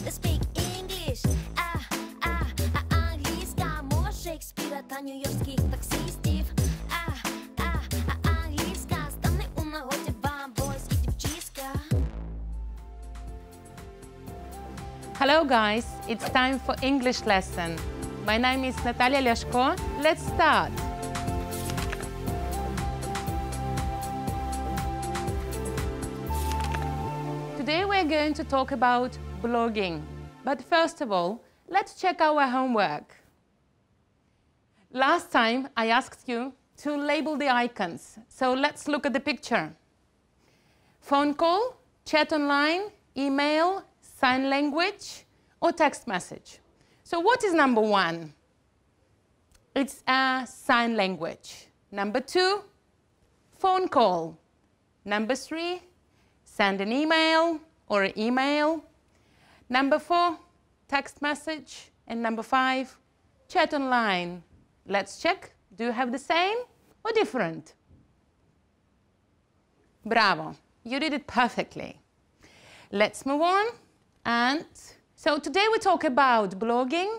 let's speak English. Англійська, мова Шекспіра та нью-йоркських таксистів. Англійська, стане у нагоді вам, бойс і дівчиська. Hello guys, it's time for English lesson. My name is Natalia Ляшко. Let's start. Today we're going to talk about blogging. But first of all, let's check our homework. Last time I asked you to label the icons. So let's look at the picture. Phone call, chat online, email, sign language, or text message. So what is number one? It's a sign language. Number two, phone call. Number three, send an email or an email. Number four, text message. And number five, chat online. Let's check. Do you have the same or different? Bravo. You did it perfectly. Let's move on. And so today we talk about blogging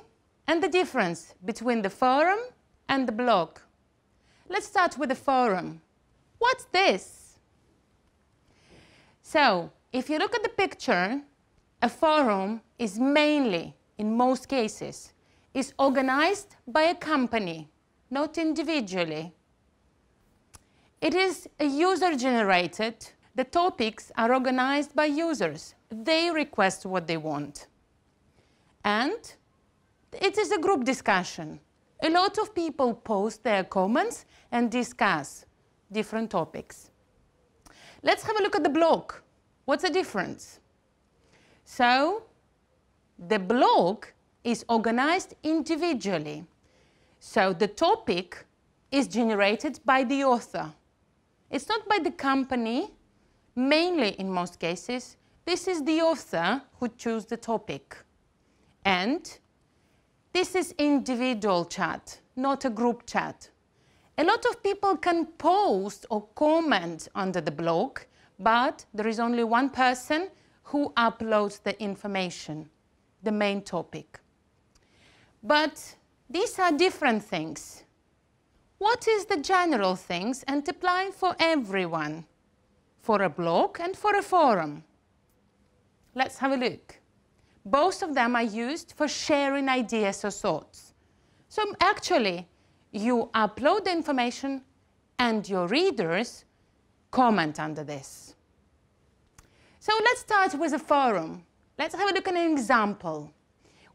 and the difference between the forum and the blog. Let's start with the forum. What's this? So, if you look at the picture, a forum is mainly, in most cases, is organized by a company, not individually. It is user-generated. The topics are organized by users. They request what they want. And it is a group discussion. A lot of people post their comments and discuss different topics. Let's have a look at the blog. What's the difference? So, the blog is organized individually. So, the topic is generated by the author. It's not by the company. Mainly, in most cases, this is the author who chooses the topic. And this is individual chat, not a group chat. A lot of people can post or comment under the blog, but there is only one person who uploads the information, the main topic. But these are different things. What is the general things and applying for everyone? For a blog and for a forum. Let's have a look. Both of them are used for sharing ideas or thoughts. So actually, you upload the information and your readers comment under this. So let's start with a forum. Let's have a look at an example.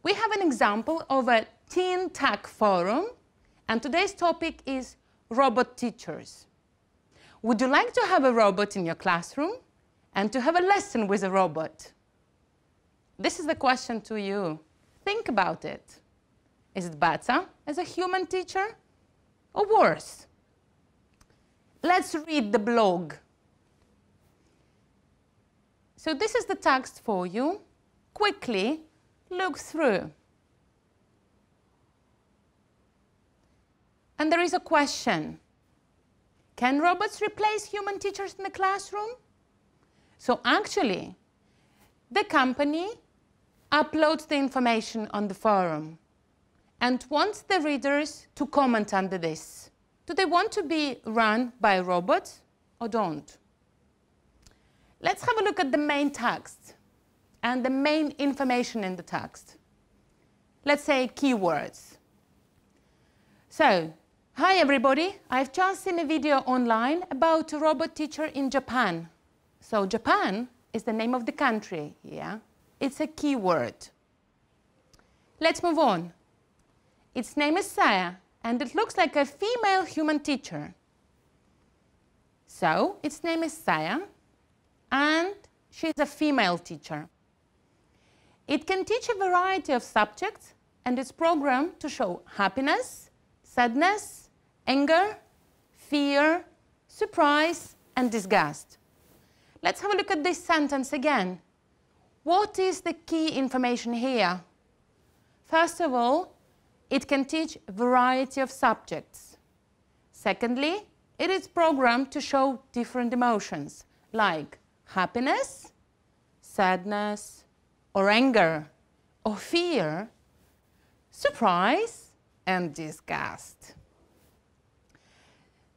We have an example of a teen tech forum, and today's topic is robot teachers. Would you like to have a robot in your classroom and to have a lesson with a robot? This is the question to you. Think about it. Is it better as a human teacher or worse? Let's read the blog. So this is the text for you. Quickly look through. And there is a question. Can robots replace human teachers in the classroom? So actually, the company uploads the information on the forum and wants the readers to comment under this. Do they want to be run by robots or don't? Let's have a look at the main text and the main information in the text. Let's say keywords. So, hi everybody, I've just seen a video online about a robot teacher in Japan. So Japan is the name of the country here. It's a keyword. Let's move on. Its name is Saya, and it looks like a female human teacher. So its name is Saya, and she's a female teacher. It can teach a variety of subjects, and it's programmed to show happiness, sadness, anger, fear, surprise, and disgust. Let's have a look at this sentence again. What is the key information here? First of all, it can teach a variety of subjects. Secondly, it is programmed to show different emotions like happiness, sadness, or anger, or fear, surprise, and disgust.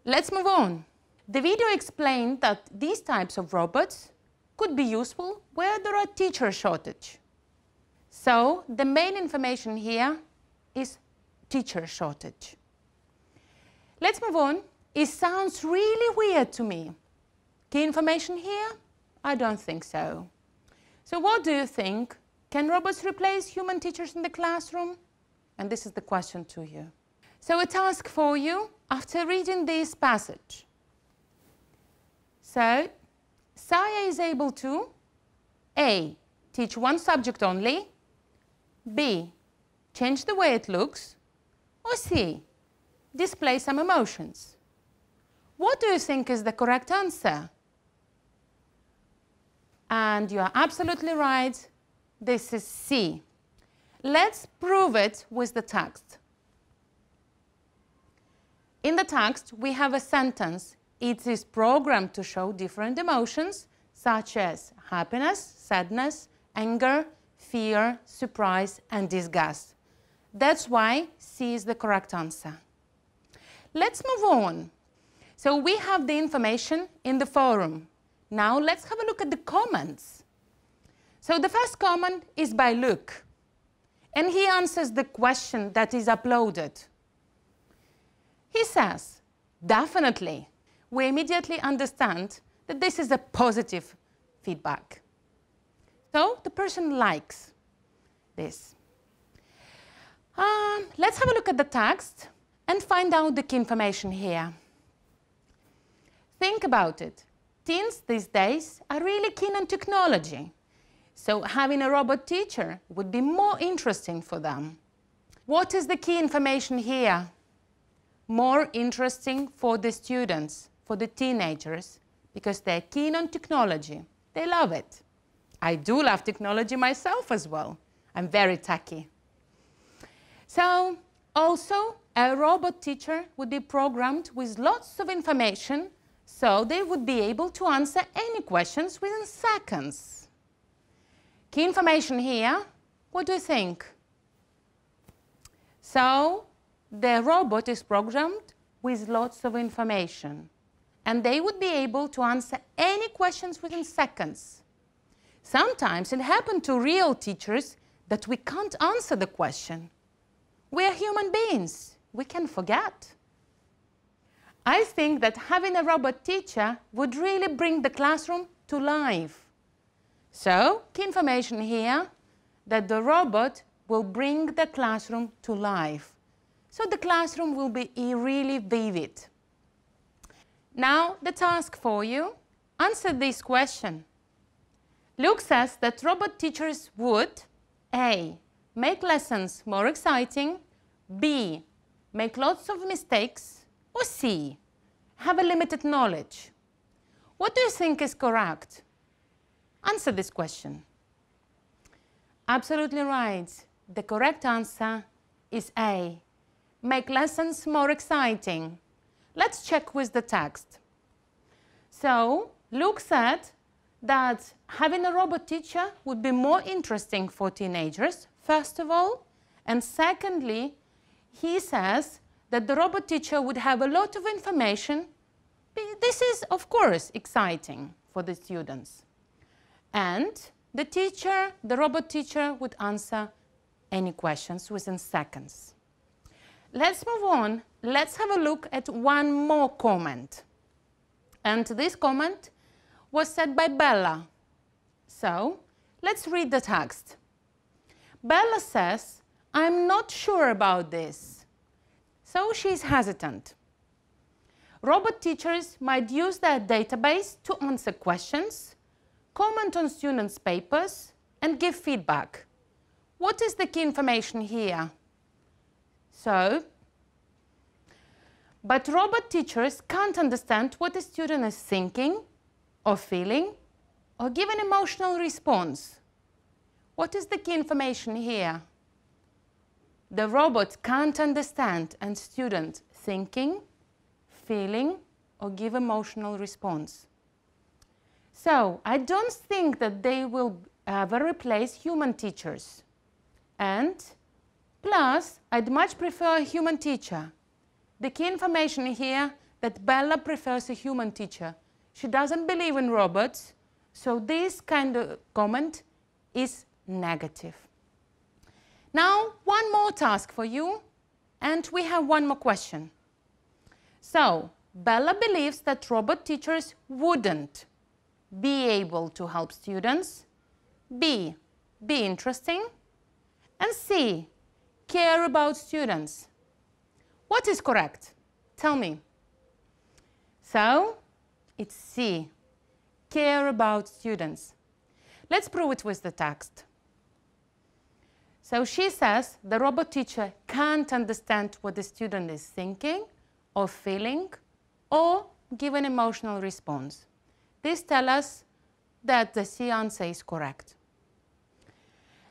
Let's move on. The video explained that these types of robots could be useful where there are teacher shortage. So the main information here is teacher shortage. Let's move on. It sounds really weird to me. Key information here? I don't think so. So what do you think? Can robots replace human teachers in the classroom? And this is the question to you. So a task for you after reading this passage. So Saya is able to A. Teach one subject only, B. Change the way it looks, or C. Display some emotions. What do you think is the correct answer? And you are absolutely right. This is C. Let's prove it with the text. In the text, we have a sentence. It is programmed to show different emotions, such as happiness, sadness, anger, fear, surprise, and disgust. That's why C is the correct answer. Let's move on. So we have the information in the forum. Now let's have a look at the comments. So the first comment is by Luke, and he answers the question that is uploaded. He says, definitely. We immediately understand that this is a positive feedback. So the person likes this. Let's have a look at the text and find out the key information here. Think about it. Teens these days are really keen on technology. So having a robot teacher would be more interesting for them. What is the key information here? More interesting for the students, for the teenagers, because they're keen on technology. They love it. I do love technology myself as well. I'm very techy. So also, a robot teacher would be programmed with lots of information, so they would be able to answer any questions within seconds. Key information here, what do you think? So the robot is programmed with lots of information, and they would be able to answer any questions within seconds. Sometimes it happens to real teachers that we can't answer the question. We are human beings. We can forget. I think that having a robot teacher would really bring the classroom to life. So, key information here, that the robot will bring the classroom to life. So the classroom will be really vivid. Now, the task for you, answer this question. Luke says that robot teachers would A. Make lessons more exciting, B. Make lots of mistakes, or C. Have a limited knowledge. What do you think is correct? Answer this question. Absolutely right. The correct answer is A. Make lessons more exciting. Let's check with the text. So, Luke said that having a robot teacher would be more interesting for teenagers, first of all, and secondly, he says that the robot teacher would have a lot of information. This is, of course, exciting for the students. And the robot teacher would answer any questions within seconds. Let's move on. Let's have a look at one more comment. And this comment was said by Bella. So, let's read the text. Bella says, I'm not sure about this. So she's hesitant. Robot teachers might use their database to answer questions, comment on students' papers, and give feedback. What is the key information here? So, but robot teachers can't understand what a student is thinking, or feeling, or give an emotional response. What is the key information here? The robot can't understand a student thinking, feeling, or give emotional response. So I don't think that they will will replace human teachers. And plus, I'd much prefer a human teacher. The key information here that Bella prefers a human teacher. She doesn't believe in robots, so this kind of comment is negative. Now, one more task for you, and we have one more question. So, Bella believes that robot teachers wouldn't be able to help students, B, be interesting, and C, care about students. What is correct? Tell me. So, it's C, care about students. Let's prove it with the text. So she says the robot teacher can't understand what the student is thinking or feeling or give an emotional response. This tells us that the C answer is correct.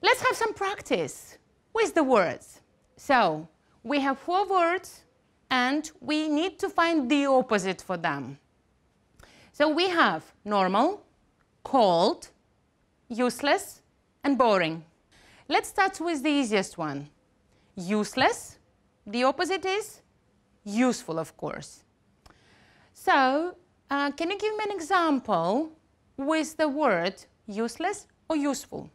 Let's have some practice with the words. So we have 4 words and we need to find the opposite for them. So we have normal, cold, useless, and boring. Let's start with the easiest one. Useless, the opposite is useful, of course. So, can you give me an example with the word useless or useful?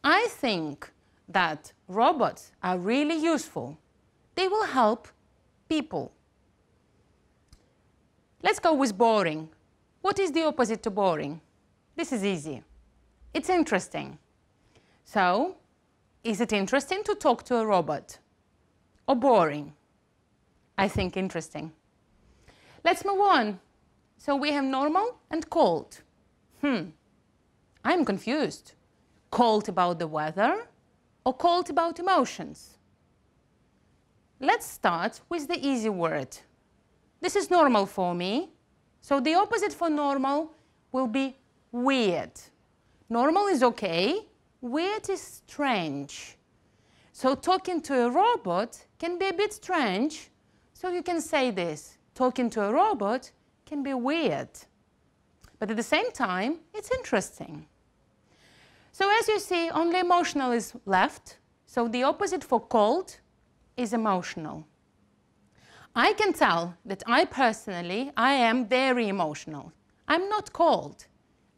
I think that robots are really useful. They will help people. Let's go with boring. What is the opposite to boring? This is easy. It's interesting. So, is it interesting to talk to a robot? Or boring? I think interesting. Let's move on. So we have normal and cold. I'm confused. Cold about the weather or cold about emotions? Let's start with the easy word. This is normal for me. So the opposite for normal will be weird. Normal is okay. Weird is strange. So talking to a robot can be a bit strange. So you can say this. Talking to a robot can be weird. But at the same time, it's interesting. So as you see, only emotional is left. So the opposite for cold is emotional. I can tell that I personally am very emotional. I'm not cold.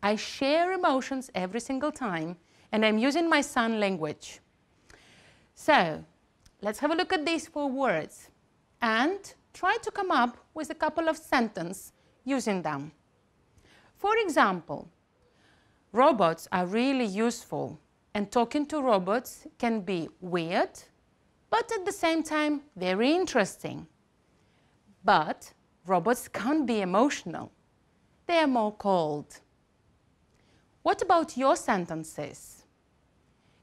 I share emotions every single time, and I'm using my sign language. So let's have a look at these 4 words and try to come up with a couple of sentences using them. For example, robots are really useful, and talking to robots can be weird, but at the same time very interesting. But robots can't be emotional. They are more cold. What about your sentences?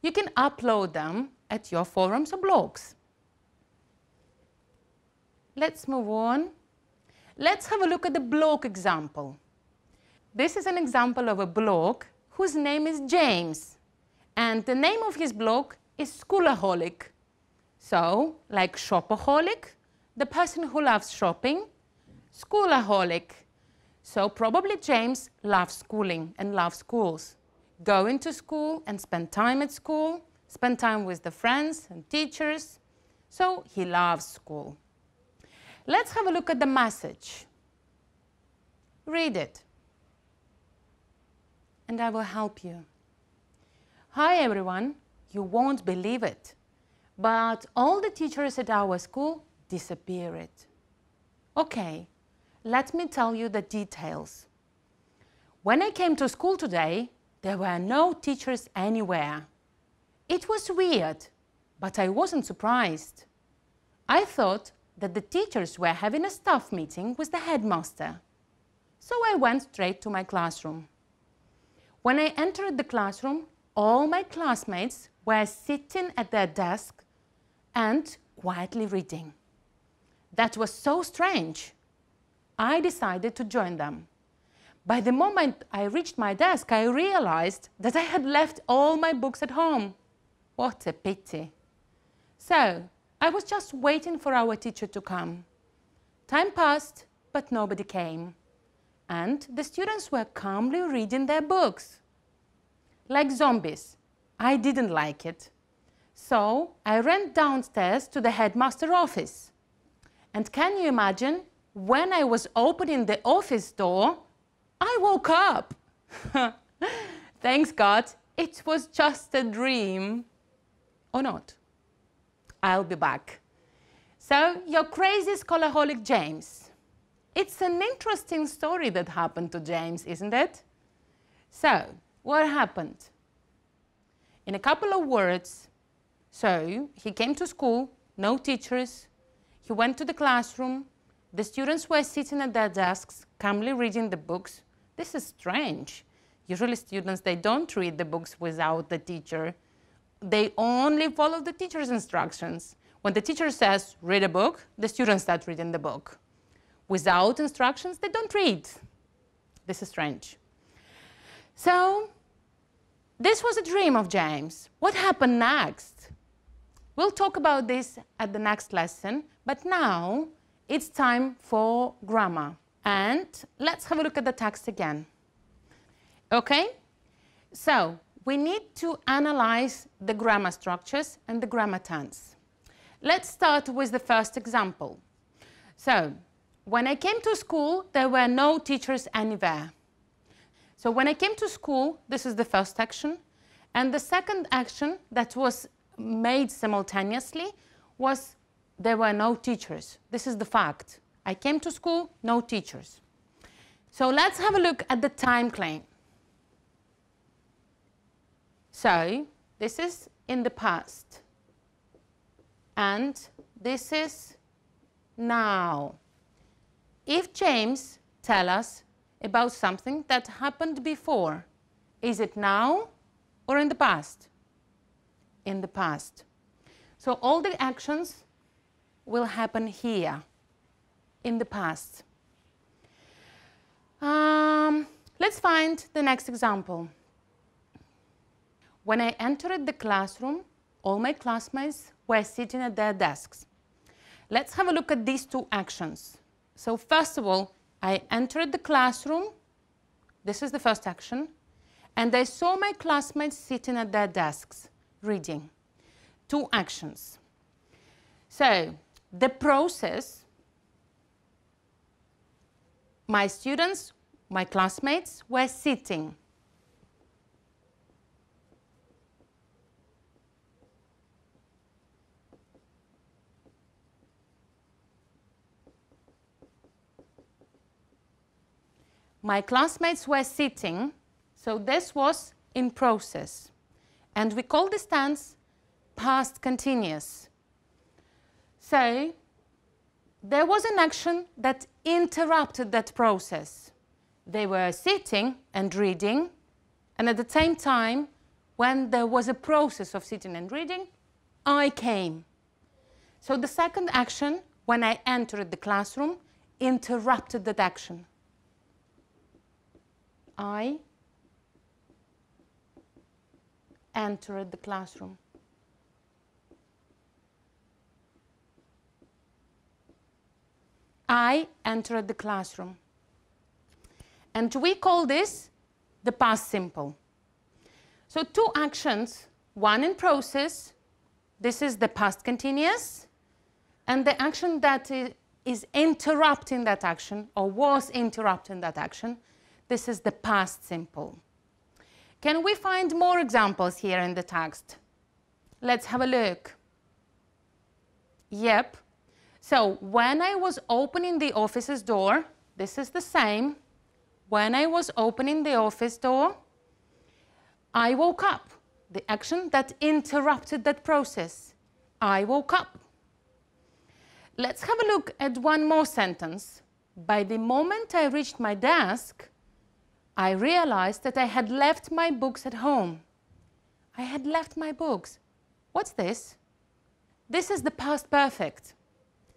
You can upload them at your forums or blogs. Let's move on. Let's have a look at the blog example. This is an example of a blog whose name is James. And the name of his blog is Schoolaholic. So, like shopaholic, the person who loves shopping, schoolaholic. So probably James loves schooling and loves schools. Going to school and spend time at school, spend time with the friends and teachers. So he loves school. Let's have a look at the message. Read it. And I will help you. Hi everyone, you won't believe it, but all the teachers at our school disappeared. Okay, let me tell you the details. When I came to school today, there were no teachers anywhere. It was weird, but I wasn't surprised. I thought that the teachers were having a staff meeting with the headmaster. So I went straight to my classroom. When I entered the classroom, all my classmates were sitting at their desk and quietly reading. That was so strange. I decided to join them. By the moment I reached my desk, I realized that I had left all my books at home. What a pity. So, I was just waiting for our teacher to come. Time passed, but nobody came. And the students were calmly reading their books. like zombies. I didn't like it. So I ran downstairs to the headmaster's office. And can you imagine, when I was opening the office door, I woke up. Thanks God, it was just a dream. Or not. I'll be back. So, your crazy scholarholic James. It's an interesting story that happened to James, isn't it? So, what happened? In a couple of words, so he came to school, no teachers. He went to the classroom. The students were sitting at their desks, calmly reading the books. This is strange. Usually students, they don't read the books without the teacher. They only follow the teacher's instructions. When the teacher says, read a book, the students start reading the book. Without instructions, they don't read. This is strange. So, this was a dream of James. What happened next? We'll talk about this at the next lesson, but now it's time for grammar. And let's have a look at the text again. Okay? So, we need to analyze the grammar structures and the grammar tense. Let's start with the first example. So, when I came to school, there were no teachers anywhere. So when I came to school, this is the first action. And the second action that was made simultaneously was there were no teachers. This is the fact. I came to school, no teachers. So let's have a look at the time claim. So this is in the past. And this is now. If James tells us about something that happened before, is it now or in the past? In the past. So all the actions will happen here, in the past. Let's find the next example. When I entered the classroom, all my classmates were sitting at their desks. Let's have a look at these two actions. So first of all, I entered the classroom. This is the first action. And I saw my classmates sitting at their desks, reading. Two actions. So the process, my students, my classmates were sitting. My classmates were sitting, so this was in process. And we call this tense past continuous. So there was an action that interrupted that process. They were sitting and reading, and at the same time, when there was a process of sitting and reading, I came. So the second action, when I entered the classroom, interrupted that action. I entered the classroom. I entered the classroom. And we call this the past simple. So two actions, one in process, this is the past continuous, and the action that is interrupting that action, or was interrupting that action, this is the past simple. Can we find more examples here in the text? Let's have a look. Yep. So when I was opening the office's door, this is the same. When I was opening the office door, I woke up. The action that interrupted that process. I woke up. Let's have a look at one more sentence. By the moment I reached my desk, I realized that I had left my books at home. I had left my books. What's this? This is the past perfect.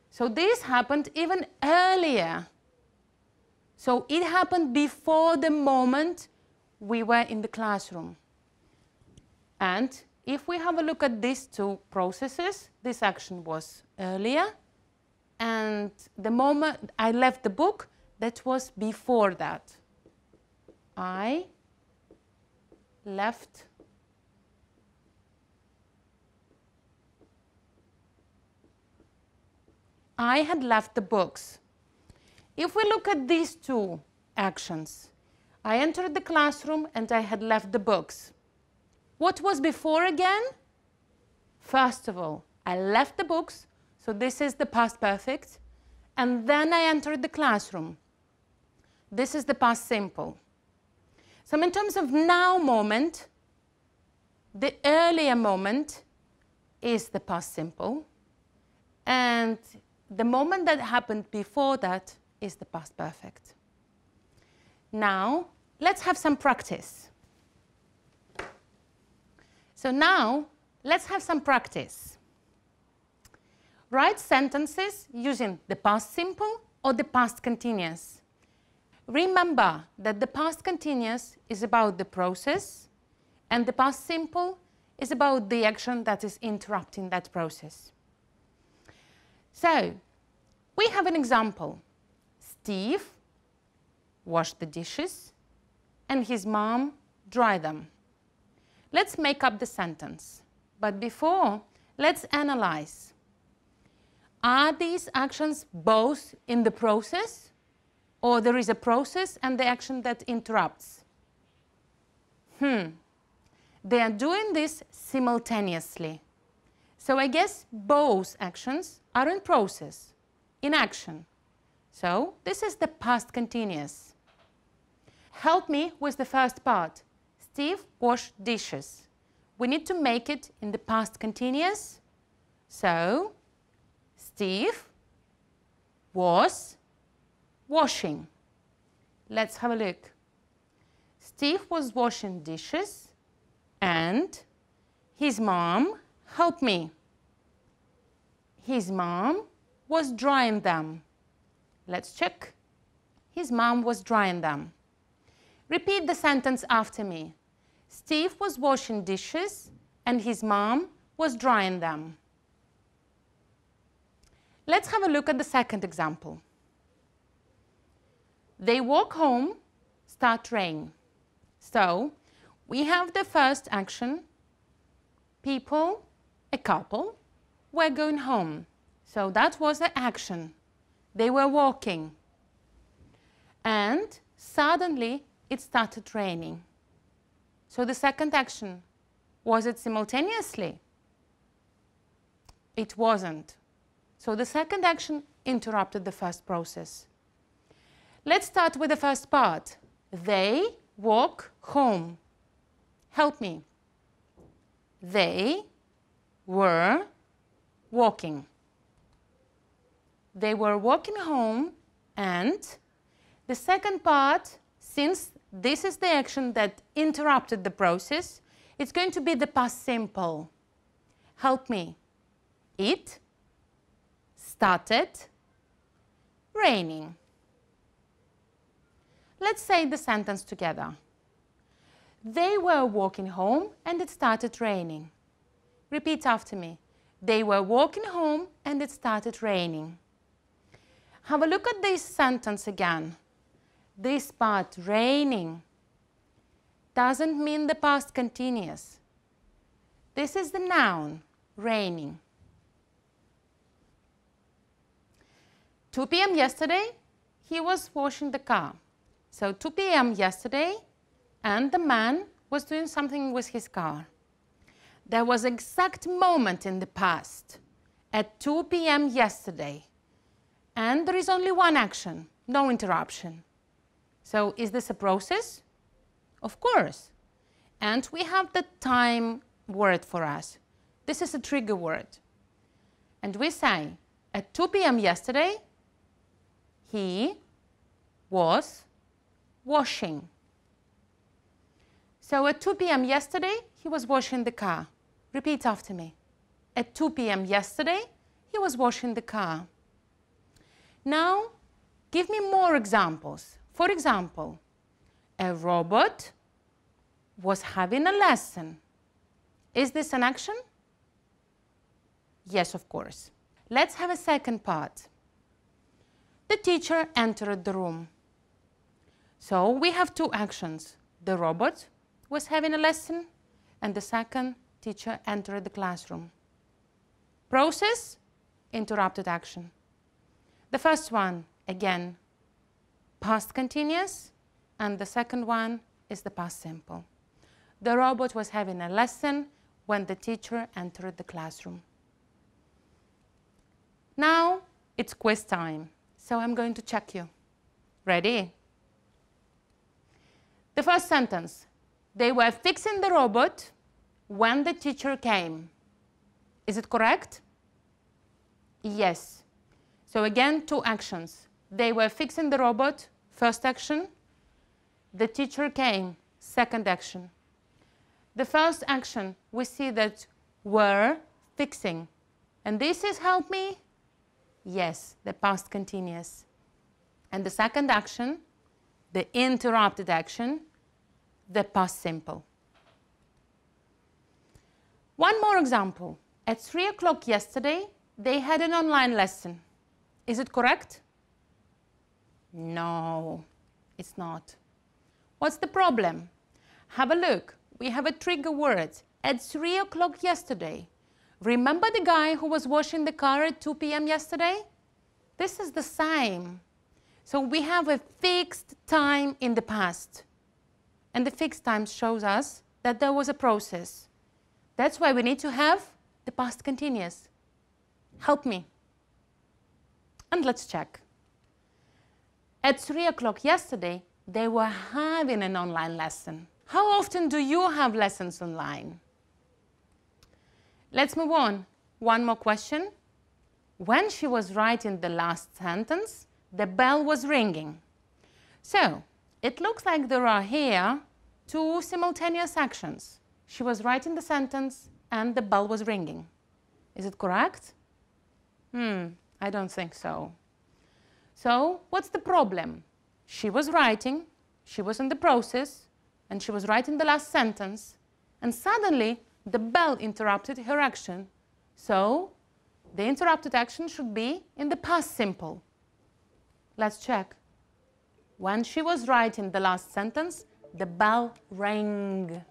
So this happened even earlier. So it happened before the moment we were in the classroom. And if we have a look at these two processes, this action was earlier, and the moment I left the book, that was before that. I left I had left the books. If we look at these two actions, I entered the classroom and I had left the books. What was before again? First of all, I left the books, so this is the past perfect, and then I entered the classroom. This is the past simple. So in terms of now moment, the earlier moment is the past simple, and the moment that happened before that is the past perfect. Now, let's have some practice. So now, let's have some practice. Write sentences using the past simple or the past continuous. Remember that the past continuous is about the process, and the past simple is about the action that is interrupting that process. So, we have an example. Steve washed the dishes, and his mom dried them. Let's make up the sentence. But before, let's analyze. Are these actions both in the process, or there is a process and the action that interrupts? They are doing this simultaneously. So I guess both actions are in process, in action. So this is the past continuous. Help me with the first part. Steve washed dishes. We need to make it in the past continuous. So Steve was washing. Let's have a look. Steve was washing dishes and his mom helped me. His mom was drying them. Let's check. His mom was drying them. Repeat the sentence after me. Steve was washing dishes and his mom was drying them. Let's have a look at the second example. They walk home, start rain. So we have the first action. People, a couple, were going home. So that was the action. They were walking. And suddenly it started raining. So the second action, was it simultaneously? It wasn't. So the second action interrupted the first process. Let's start with the first part. They walk home. Help me. They were walking. They were walking home, and the second part, since this is the action that interrupted the process, it's going to be the past simple. Help me. It started raining. Let's say the sentence together. They were walking home and it started raining. Repeat after me. They were walking home and it started raining. Have a look at this sentence again. This part, raining, doesn't mean the past continuous. This is the noun, raining. 2 p.m. yesterday, he was washing the car. So 2 p.m. yesterday, and the man was doing something with his car. There was an exact moment in the past, at 2 p.m. yesterday, and there is only one action, no interruption. So is this a process? Of course. And we have the time word for us. This is a trigger word. And we say, at 2 p.m. yesterday, he was washing. So at 2 p.m. yesterday, he was washing the car. Repeat after me. At 2 p.m. yesterday, he was washing the car. Now, give me more examples. For example, a robot was having a lesson. Is this an action? Yes, of course. Let's have a second part. The teacher entered the room. So we have two actions, the robot was having a lesson, and the second, teacher entered the classroom. Process, interrupted action. The first one, again, past continuous, and the second one is the past simple. The robot was having a lesson when the teacher entered the classroom. Now it's quiz time, so I'm going to check you. Ready? The first sentence, they were fixing the robot when the teacher came. Is it correct? Yes. So again, two actions. They were fixing the robot, first action. The teacher came, second action. The first action, we see that were fixing. And this is help me? Yes, the past continuous. And the second action, the interrupted action, the past simple. One more example. At 3 o'clock yesterday, they had an online lesson. Is it correct? No, it's not. What's the problem? Have a look. We have a trigger word. At 3 o'clock yesterday. Remember the guy who was washing the car at 2 p.m. yesterday? This is the same. So we have a fixed time in the past. And the fixed time shows us that there was a process. That's why we need to have the past continuous. Help me. And let's check. At 3 o'clock yesterday, they were having an online lesson. How often do you have lessons online? Let's move on. One more question. When she was writing the last sentence, the bell was ringing. So, it looks like there are here two simultaneous actions. She was writing the sentence and the bell was ringing. Is it correct? I don't think so. So, what's the problem? She was writing, she was in the process, and she was writing the last sentence, and suddenly the bell interrupted her action. So, the interrupted action should be in the past simple. Let's check. When she was writing the last sentence, the bell rang.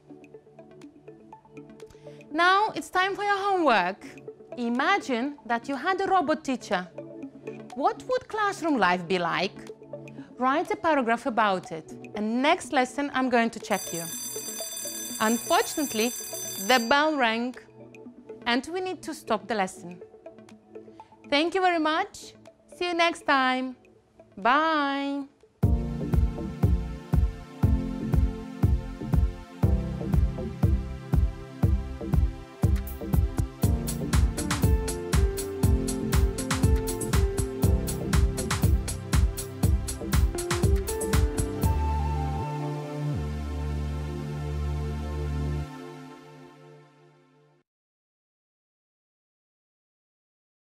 Now it's time for your homework. Imagine that you had a robot teacher. What would classroom life be like? Write a paragraph about it, and next lesson I'm going to check you. Unfortunately, the bell rang, and we need to stop the lesson. Thank you very much. See you next time. Bye.